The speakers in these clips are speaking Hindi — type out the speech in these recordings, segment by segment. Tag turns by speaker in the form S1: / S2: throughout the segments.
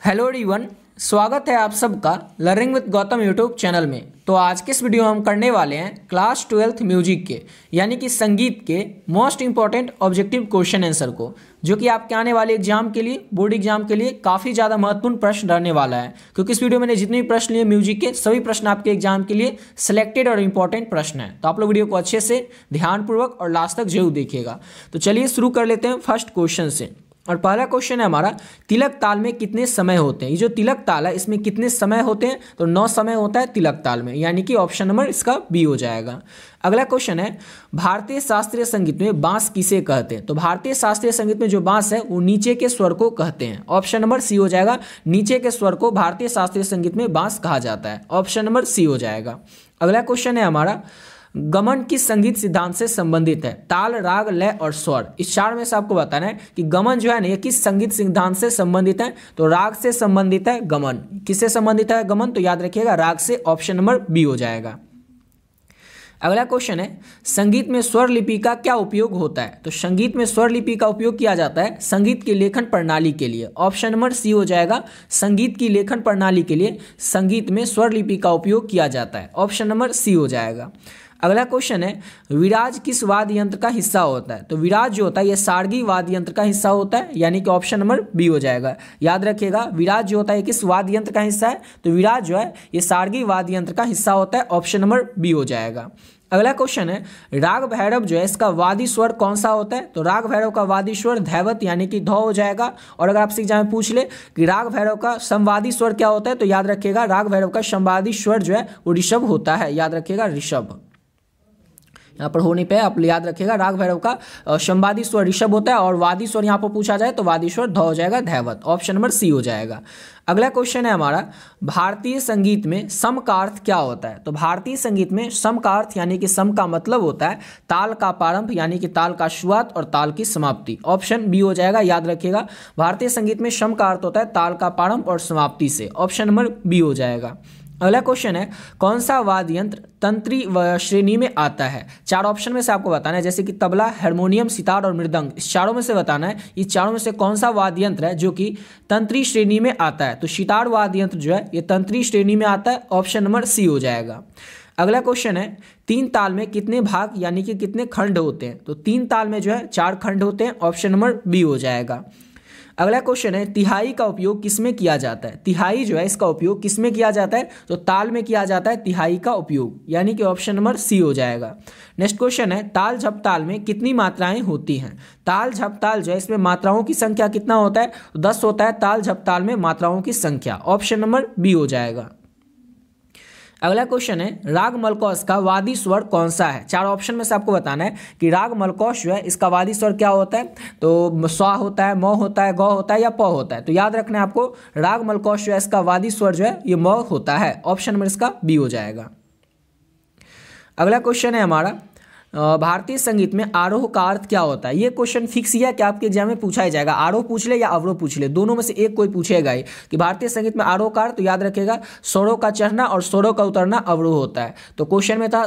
S1: हेलो एवरीवन, स्वागत है आप सबका learning with Gautam YouTube channel में। तो आज के इस वीडियो में हम करने वाले हैं क्लास 12th म्यूजिक के यानी कि संगीत के most important objective question answer को, जो कि आपके आने वाले एग्जाम के लिए, बोर्ड एग्जाम के लिए काफ़ी ज़्यादा महत्वपूर्ण प्रश्न रहने वाला है। क्योंकि इस वीडियो में जितने भी प्रश्न लिए म्यूजिक के, सभी प्रश्न आपके एग्जाम के लिए सिलेक्टेड और इंपॉर्टेंट प्रश्न हैं। तो आप लोग वीडियो को अच्छे से ध्यानपूर्वक और लास्ट तक जरूर देखिएगा। तो चलिए शुरू कर लेते हैं फर्स्ट क्वेश्चन से। और पहला क्वेश्चन है हमारा, तिलक ताल में कितने समय होते हैं। ये जो तिलक ताल है इसमें कितने समय होते हैं, तो 9 समय होता है तिलक ताल में, यानी कि ऑप्शन नंबर इसका बी हो जाएगा। अगला क्वेश्चन है, भारतीय शास्त्रीय संगीत में बांस किसे कहते हैं। तो भारतीय शास्त्रीय संगीत में जो बांस है वो नीचे के स्वर को कहते हैं। ऑप्शन नंबर सी हो जाएगा, नीचे के स्वर को भारतीय शास्त्रीय संगीत में बांस कहा जाता है। ऑप्शन नंबर सी हो जाएगा। अगला क्वेश्चन है हमारा, गमन किस संगीत सिद्धांत से संबंधित है। ताल, राग, लय और स्वर, इस चार में से आपको बताना है कि गमन जो है ना ये किस संगीत सिद्धांत से संबंधित है। तो राग से संबंधित है गमन। किससे संबंधित है गमन, तो याद रखिएगा राग से। ऑप्शन नंबर बी हो जाएगा। अगला क्वेश्चन है, संगीत में स्वर लिपि का क्या उपयोग होता है। तो संगीत में स्वर लिपि का उपयोग किया जाता है संगीत की लेखन प्रणाली के लिए। ऑप्शन नंबर सी हो जाएगा, संगीत की लेखन प्रणाली के लिए संगीत में स्वर लिपि का उपयोग किया जाता है। ऑप्शन नंबर सी हो जाएगा। अगला क्वेश्चन है, विराज किस वाद्य यंत्र का हिस्सा होता है। तो विराज जो होता है ये सारंगी वाद्य यंत्र का हिस्सा होता है, यानी कि ऑप्शन नंबर बी हो जाएगा। याद रखिएगा विराज जो होता है किस वाद्य यंत्र का हिस्सा है, तो विराज जो है ये सारंगी वाद्य यंत्र का हिस्सा होता है। ऑप्शन नंबर बी हो जाएगा। अगला क्वेश्चन है, राग भैरव जो है इसका वादी स्वर कौन सा होता है। तो राग भैरव का वादी स्वर धैवत यानी कि ध हो जाएगा। और अगर आपसे एग्जाम में पूछ ले कि राग भैरव का संवादी स्वर क्या होता है, तो याद रखिएगा राग भैरव का संवादी स्वर जो है वो ऋषभ होता है। याद रखिएगा ऋषभ, यहाँ पर होने पे आप याद रखिएगा राग भैरव का संवादी स्वर ऋषभ होता है और वादी स्वर यहाँ पर पूछा जाए तो वादी स्वर ध हो जाएगा धैवत। ऑप्शन नंबर सी हो जाएगा। अगला क्वेश्चन है हमारा, भारतीय संगीत में सम का अर्थ क्या होता है। तो भारतीय संगीत में सम का अर्थ यानी कि सम का मतलब होता है ताल का प्रारंभ यानी कि ताल का शुरुआत और ताल की समाप्ति। ऑप्शन बी हो जाएगा। याद रखिएगा भारतीय संगीत में सम का अर्थ होता है ताल का प्रारंभ और समाप्ति से। ऑप्शन नंबर बी हो जाएगा। अगला क्वेश्चन है, कौन सा वाद्य यंत्र तंत्री श्रेणी में आता है। चार ऑप्शन में से आपको बताना है, जैसे कि तबला, हारमोनियम, सितार और मृदंग। इस चारों में से बताना है इस चारों में से कौन सा वाद्य यंत्र है जो कि तंत्री श्रेणी में आता है। तो सितार वाद्य यंत्र जो है ये तंत्री श्रेणी में आता है। ऑप्शन नंबर सी हो जाएगा। अगला क्वेश्चन है, 3 ताल में कितने भाग यानी कि कितने खंड होते हैं। तो 3 ताल में जो है 4 खंड होते हैं। ऑप्शन नंबर बी हो जाएगा। अगला क्वेश्चन है, तिहाई का उपयोग किसमें किया जाता है। तिहाई जो है इसका उपयोग किसमें किया जाता है, तो ताल में किया जाता है तिहाई का उपयोग, यानी कि ऑप्शन नंबर सी हो जाएगा। नेक्स्ट क्वेश्चन है, ताल झपताल में कितनी मात्राएं होती हैं। ताल झपताल जो है इसमें मात्राओं की संख्या कितना होता है, तो 10 होता है ताल झपताल में मात्राओं की संख्या। ऑप्शन नंबर बी हो जाएगा। अगला क्वेश्चन है, राग मलकौश का वादी स्वर कौन सा है। 4 ऑप्शन में से आपको बताना है कि राग मलकौश जो है इसका वादी स्वर क्या होता है। तो स्वा होता है, म होता है, ग होता है या प होता है। तो याद रखना है आपको राग मलकौश जो है इसका वादी स्वर जो है ये म होता है। ऑप्शन नंबर इसका बी हो जाएगा। अगला क्वेश्चन है हमारा, भारतीय संगीत में आरोह का अर्थ क्या होता है। ये क्वेश्चन फिक्स ही है कि आपके एग्जाम में पूछा ही जाएगा। आरोह पूछ ले या अवरोह पूछ ले, दोनों में से एक कोई पूछेगा ही कि भारतीय संगीत में आरोह का अर्थ। तो याद रखिएगा स्वरों का चढ़ना और स्वरों का उतरना अवरोह होता है। तो क्वेश्चन में था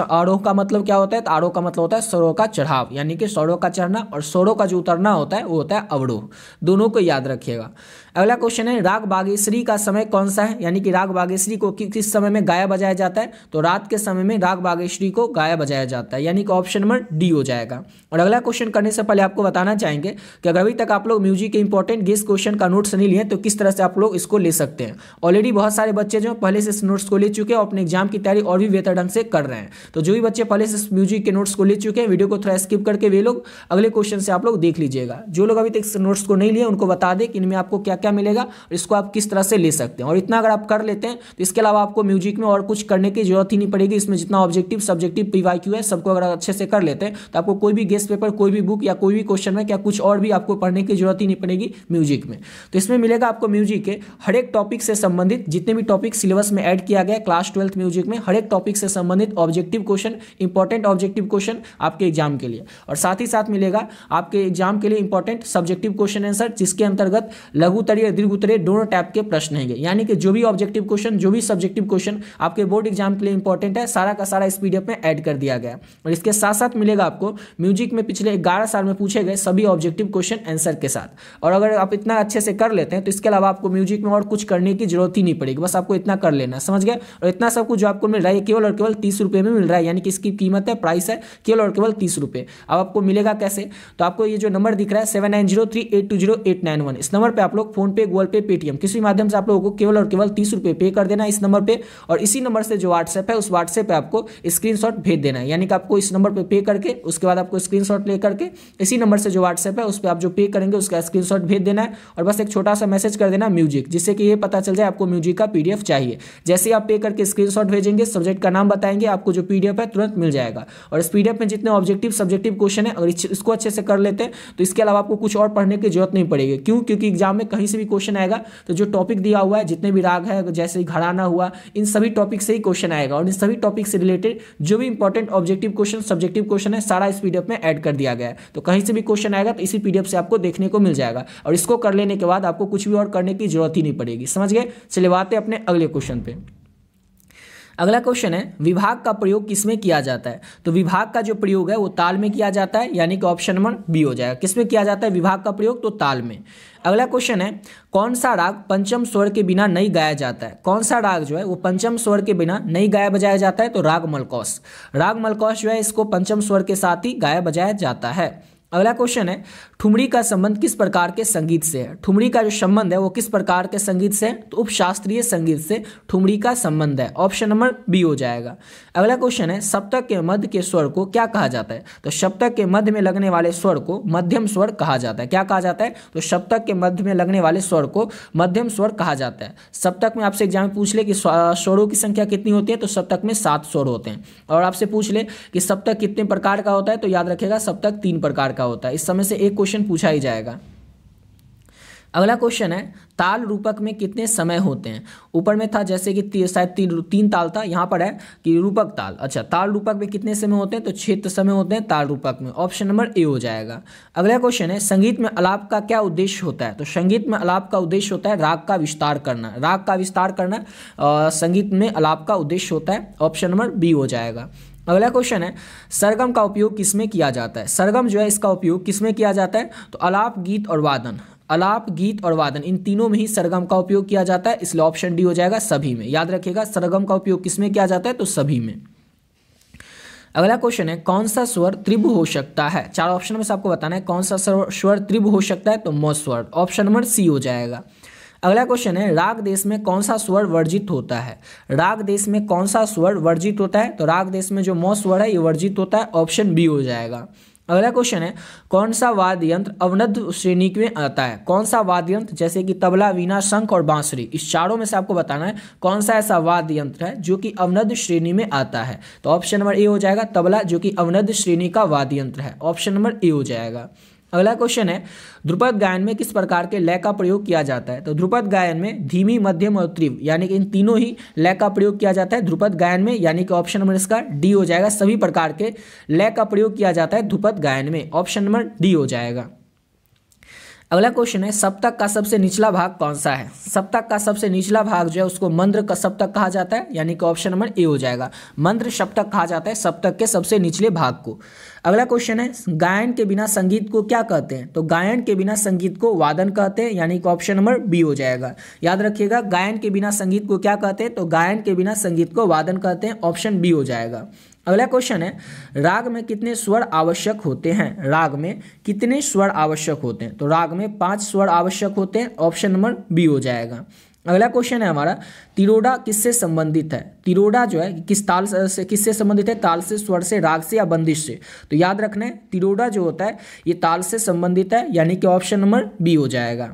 S1: आरोह का मतलब क्या होता है, तो आरोह का मतलब होता है स्वरों का चढ़ाव, यानी कि स्वरों का चढ़ना, और स्वरों का जो उतरना होता है वो होता है अवरोह। दोनों को याद रखिएगा। अगला क्वेश्चन है, राग बागेश्वरी का समय कौन सा है, यानी कि राग बागेश्वरी को किस समय में गाया बजाया जाता है। तो रात के समय में राग बागेश्वरी को गाया बजाया जाता है, यानी कि ऑप्शन नंबर डी हो जाएगा। और अगला क्वेश्चन करने से पहले आपको बताना चाहेंगे कि अगर अभी तक आप लोग म्यूजिक के इंपॉर्टेंट गेस क्वेश्चन का नोट्स नहीं लिए तो किस तरह से आप लोग इसको ले सकते हैं। ऑलरेडी बहुत सारे बच्चे जो पहले से इस नोट्स को ले चुके हैं और अपने एग्जाम की तैयारी और भी बेहतर ढंग से कर रहे हैं। तो जो भी बच्चे पहले से म्यूजिक के नोट्स को ले चुके हैं, वीडियो को थोड़ा स्किप करके वे लोग अगले क्वेश्चन से आप लोग देख लीजिएगा। जो लोग अभी तक इस नोट्स को नहीं लिए उनको बता दें कि इनमें आपको क्या क्या मिलेगा और इसको आप किस तरह से ले सकते हैं। और इतना अगर आप कर लेते हैं तो इसके अलावा आपको म्यूजिक में और कुछ करने की जरूरत ही नहीं पड़ेगी। इसमें जितना ऑब्जेक्टिव, सब्जेक्टिव, पीवाईक्यू है सबको अगर अच्छे से कर लेते हैं तो आपको कोई भी गेस्ट पेपर, कोई भी बुक या कोई भी क्वेश्चन में क्या कुछ और भी आपको पढ़ने की जरूरत ही नहीं पड़ेगी म्यूजिक में। तो इसमें मिलेगा आपको म्यूजिक के हर एक टॉपिक से संबंधित जितने भी टॉपिक सिलेबस में ऐड किया गया क्लास 12th म्यूजिक में, हर एक टॉपिक से संबंधित objective question, important objective question आपके एग्जाम के लिए। और साथ ही साथ मिलेगा आपके एग्जाम के लिए इंपॉर्टेंट सब्जेक्टिव क्वेश्चन आंसर, जिसके अंतर्गत लघु उत्तरीय और दीर्घ उत्तरीय दोनों टाइप के प्रश्न रहेंगे, यानी कि जो भी ऑब्जेक्टिव क्वेश्चन, जो भी सब्जेक्टिव क्वेश्चन आपके बोर्ड एग्जाम के लिए इंपॉर्टेंट है, सारा का सारा इस पीडीएफ में ऐड कर दिया गया। और इसके साथ साथ मिलेगा आपको म्यूजिक में पिछले 11 साल में पूछे गए सभी ऑब्जेक्टिव क्वेश्चन आंसर के साथ। और अगर आप इतना अच्छे से कर लेते हैं तो इसके अलावा आपको म्यूजिक में और कुछ करने की जरूरत ही नहीं पड़ेगी, बस आपको इतना कर लेना, समझ गए। और इतना सब कुछ जो आपको मिल रहा है केवल और केवल 30 रुपये में मिल रहा है, यानी कि इसकी कीमत है, प्राइस है केवल और केवल 30 रुपये। अब आपको मिलेगा कैसे, तो आपको ये जो नंबर दिख रहा है 7903820891, इस नंबर पर आप लोग फोन पे, गूगल पे, पेटीएम किसी माध्यम से आप लोगों को केवल और केवल 30 रुपये पे कर देना इस नंबर पे। और इसी नंबर से जो व्हाट्सएप है उस व्हाट्सएप पे आपको स्क्रीनशॉट भेज देना है, यानी कि आपको इस नंबर पे करके उसके बाद आपको स्क्रीनशॉट ले करके इसी नंबर से जो व्हाट्सएप है उस पर आप जो पे करेंगे उसका स्क्रीनशॉट भेज देना है। और बस एक छोटा सा मैसेज कर देना म्यूजिक, जिससे कि ये पता चल जाए आपको म्यूजिक का पीडीएफ चाहिए। जैसे ही आप पे करके स्क्रीनशॉट भेजेंगे, सब्जेक्ट का नाम बताएंगे, आपको जो पीडीएफ है तुरंत मिल जाएगा। और इस पीडीएफ में जितने ऑब्जेक्टिव सब्जेक्टिव क्वेश्चन है, अगर इसको अच्छे से कर लेते हैं तो इसके अलावा आपको कुछ और पढ़ने की जरूरत नहीं पड़ेगी। क्यों? क्योंकि एग्जाम में कहीं से भी क्वेश्चन आएगा तो जो टॉपिक दिया हुआ है, जितने भी राग है, जैसे घराना हुआ, इन सभी टॉपिक से ही क्वेश्चन आएगा। और इन सभी टॉपिक से रिलेटेड जो भी important objective question, subjective question है, सारा इस पीडीएफ में ऐड कर दिया गया है। तो कहीं से भी क्वेश्चन आएगा तो इसी पीडीएफ से आपको देखने को मिल जाएगा। और इसको कर लेने के बाद आपको कुछ भी और करने की जरूरत ही नहीं पड़ेगी, समझ गए। चलिए बात है अपने अगले क्वेश्चन पे। अगला क्वेश्चन है विभाग का प्रयोग किसमें किया जाता है। तो विभाग का जो प्रयोग है वो ताल में किया जाता है, यानी कि ऑप्शन नंबर बी हो जाएगा। किसमें किया जाता है विभाग का प्रयोग? तो ताल में। अगला क्वेश्चन है कौन सा राग पंचम स्वर के बिना नहीं गाया जाता है। कौन सा राग जो है वो पंचम स्वर के बिना नहीं गाया बजाया जाता है? तो राग मलकौस। राग मलकौस जो है इसको पंचम स्वर के साथ ही गाया बजाया जाता है। अगला क्वेश्चन है ठुमरी का संबंध किस प्रकार के संगीत से है। ठुमरी का जो संबंध है वो किस प्रकार के संगीत से है? तो उपशास्त्रीय संगीत से ठुमरी का संबंध है, ऑप्शन नंबर बी हो जाएगा। अगला क्वेश्चन है सप्तक के मध्य के स्वर को क्या कहा जाता है। तो सप्तक के मध्य में लगने वाले स्वर को मध्यम स्वर कहा जाता है। क्या कहा जाता है? तो सप्तक के मध्य में लगने वाले स्वर को मध्यम स्वर कहा जाता है। सप्तक में आपसे एग्जाम में पूछ ले कि स्वरों की संख्या कितनी होती है, तो सप्तक में 7 स्वर होते हैं। और आपसे पूछ ले कि सप्तक कितने प्रकार का होता है, तो याद रखेगा सप्तक 3 प्रकार का होता है। इस समय से एक क्वेश्चन पूछा ही जाएगा। अगला क्वेश्चन है ताल रूपक में कितने समय होते हैं। ऊपर में था जैसे कि शायद 3 ताल था, यहाँ पर है कि रूपक ताल। अच्छा, ताल रूपक में कितने समय होते हैं? तो 6 समय होते हैं ताल रूपक में, ऑप्शन नंबर ए हो जाएगा। अगला क्वेश्चन है संगीत में आलाप का क्या उद्देश्य होता है। तो संगीत में आलाप का उद्देश्य होता है राग का विस्तार करना। राग का विस्तार करना संगीत में आलाप का उद्देश्य होता है, ऑप्शन नंबर बी हो जाएगा। अगला क्वेश्चन है सरगम का उपयोग किसमें किया जाता है। सरगम जो है इसका उपयोग किसमें किया जाता है? तो आलाप, गीत और वादन। आलाप, गीत और वादन इन तीनों में ही सरगम का उपयोग किया जाता है, इसलिए ऑप्शन डी हो जाएगा सभी में। याद रखिएगा सरगम का उपयोग किसमें किया जाता है? तो सभी में। अगला क्वेश्चन है कौन सा स्वर त्रिभु हो सकता है। 4 ऑप्शन में से आपको बताना है कौन सा स्वर त्रिभु हो सकता है। तो म स्वर, ऑप्शन नंबर सी हो जाएगा। अगला क्वेश्चन है राग देश में कौन सा स्वर वर्जित होता है। राग देश में कौन सा स्वर वर्जित होता है? तो राग देश में जो म स्वर है ये वर्जित होता है, ऑप्शन बी हो जाएगा। अगला क्वेश्चन है कौन सा वाद्य यंत्र अवनद्ध श्रेणी में आता है। कौन सा वाद्य यंत्र, जैसे कि तबला, वीणा, शंख और बांसुरी, इस चारों में से आपको बताना है कौन सा ऐसा वाद्य यंत्र है जो कि अवनद्ध श्रेणी में आता है। तो ऑप्शन नंबर ए हो जाएगा तबला, जो कि अवनद्ध श्रेणी का वाद्य यंत्र है, ऑप्शन नंबर ए हो जाएगा। अगला क्वेश्चन है ध्रुपद गायन में किस प्रकार के लय का प्रयोग किया जाता है। तो ध्रुपद गायन में धीमी, मध्यम और तीव्र, यानी कि इन तीनों ही लय का प्रयोग किया जाता है ध्रुपद गायन में, यानी कि ऑप्शन नंबर इसका डी हो जाएगा। सभी प्रकार के लय का प्रयोग किया जाता है ध्रुपद गायन में, ऑप्शन नंबर डी हो जाएगा। अगला क्वेश्चन है सप्तक का सबसे निचला भाग कौन सा है। सप्तक का सबसे निचला भाग जो है उसको मंद्र का सप्तक कहा जाता है, यानी कि ऑप्शन नंबर ए हो जाएगा। मंद्र सप्तक कहा जाता है सप्तक के सबसे निचले भाग को। अगला क्वेश्चन है गायन के बिना संगीत को क्या कहते हैं। तो गायन के बिना संगीत को वादन कहते हैं, यानी कि ऑप्शन नंबर बी हो जाएगा। याद रखिएगा गायन के बिना संगीत को क्या कहते हैं। तो गायन के बिना संगीत को वादन कहते हैं, ऑप्शन बी हो जाएगा। अगला क्वेश्चन है राग में कितने स्वर आवश्यक होते हैं। राग में कितने स्वर आवश्यक होते हैं। तो राग में 5 स्वर आवश्यक होते हैं, ऑप्शन नंबर बी हो जाएगा। अगला क्वेश्चन है हमारा तिरोडा किससे संबंधित है। तिरोडा जो है किस ताल से किससे संबंधित है। ताल से, स्वर से, राग से या बंदिश से। तो याद रखना है तिरोडा जो होता है ये ताल से संबंधित है, यानी कि ऑप्शन नंबर बी हो जाएगा।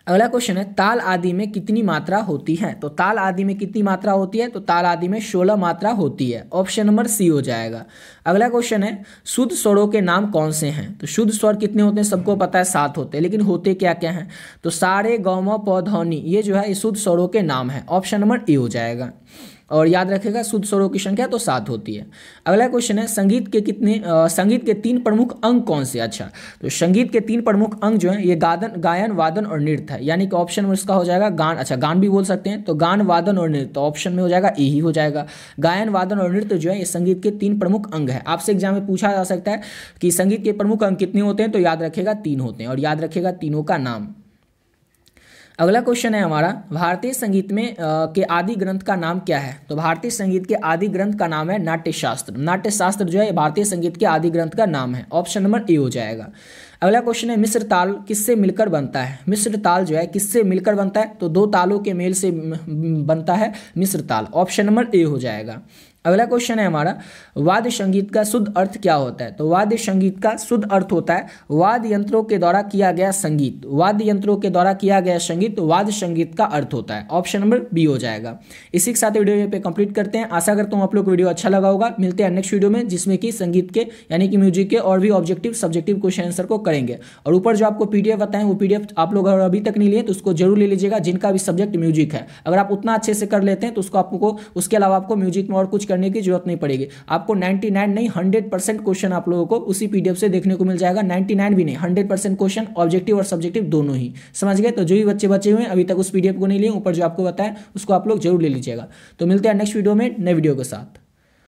S1: अगला क्वेश्चन है ताल आदि में कितनी मात्रा होती है। तो ताल आदि में कितनी मात्रा होती है। तो ताल आदि में 16 मात्रा होती है, ऑप्शन नंबर सी हो जाएगा। अगला क्वेश्चन है शुद्ध स्वरों के नाम कौन से हैं। तो शुद्ध स्वर कितने होते हैं, सबको पता है 7 होते हैं, लेकिन होते क्या क्या हैं। तो सारे, गौम, पौधौनी, ये जो है ये शुद्ध स्वरों के नाम है, ऑप्शन नंबर ए हो जाएगा। और याद रखेगा शुद्ध स्वरों की संख्या तो 7 होती है। अगला क्वेश्चन है संगीत के 3 प्रमुख अंग कौन से। अच्छा, तो संगीत के 3 प्रमुख अंग जो है ये गायन, वादन और नृत्य है, यानी कि ऑप्शन में इसका हो जाएगा गान। अच्छा, गान भी बोल सकते हैं, तो गान, वादन और नृत्य, तो ऑप्शन में हो जाएगा ए ही हो जाएगा। गायन, वादन और नृत्य जो है ये संगीत के 3 प्रमुख अंग है। आपसे एग्जाम में पूछा जा सकता है कि संगीत के प्रमुख अंग कितने होते हैं, तो याद रखेगा 3 होते हैं, और याद रखेगा तीनों का नाम। अगला क्वेश्चन है हमारा भारतीय संगीत में के आदि ग्रंथ का नाम क्या है। तो भारतीय संगीत के आदि ग्रंथ का नाम है नाट्यशास्त्र। नाट्यशास्त्र जो है भारतीय संगीत के आदि ग्रंथ का नाम है, ऑप्शन नंबर ए हो जाएगा। अगला क्वेश्चन है मिश्र ताल किससे मिलकर बनता है। मिश्र ताल जो है किससे मिलकर बनता है, तो 2 तालों के मेल से बनता है मिश्र ताल, ऑप्शन नंबर ए हो जाएगा। अगला क्वेश्चन है हमारा वाद्य संगीत का शुद्ध अर्थ क्या होता है। तो वाद्य संगीत का शुद्ध अर्थ होता है वाद्य यंत्रों के द्वारा किया गया संगीत। वाद्य यंत्रों के द्वारा किया गया संगीत वाद्य संगीत का अर्थ होता है, ऑप्शन नंबर बी हो जाएगा। इसी के साथ वीडियो पे कंप्लीट करते हैं। आशा करता हूँ आप लोग को वीडियो अच्छा लगा होगा। मिलते हैं नेक्स्ट वीडियो में, जिसमें कि संगीत के यानी कि म्यूजिक के और भी ऑब्जेक्टिव सब्जेक्टिव क्वेश्चन आंसर को करेंगे। और ऊपर जो आपको पीडीएफ बताएं वो पीडीएफ आप लोग अगर अभी तक नहीं लिए तो उसको जरूर ले लीजिएगा, जिनका भी सब्जेक्ट म्यूजिक है। अगर आप उतना अच्छे से कर लेते हैं तो आपको उसके अलावा आपको म्यूजिक में और कुछ करने की जरूरत नहीं पड़ेगी। आपको 99 नहीं 100% क्वेश्चन आप लोगों को उसी पीडीएफ से देखने को मिल जाएगा। 99 भी नहीं 100% क्वेश्चन ऑब्जेक्टिव और सब्जेक्टिव दोनों ही, समझ गए। तो जो भी बच्चे बचे हुए हैं अभी तक उस पीडीएफ को नहीं लिए, ऊपर जो आपको बताया उसको आप लोग जरूर ले लीजिएगा। तो मिलते हैं नेक्स्ट वीडियो में नए वीडियो के साथ।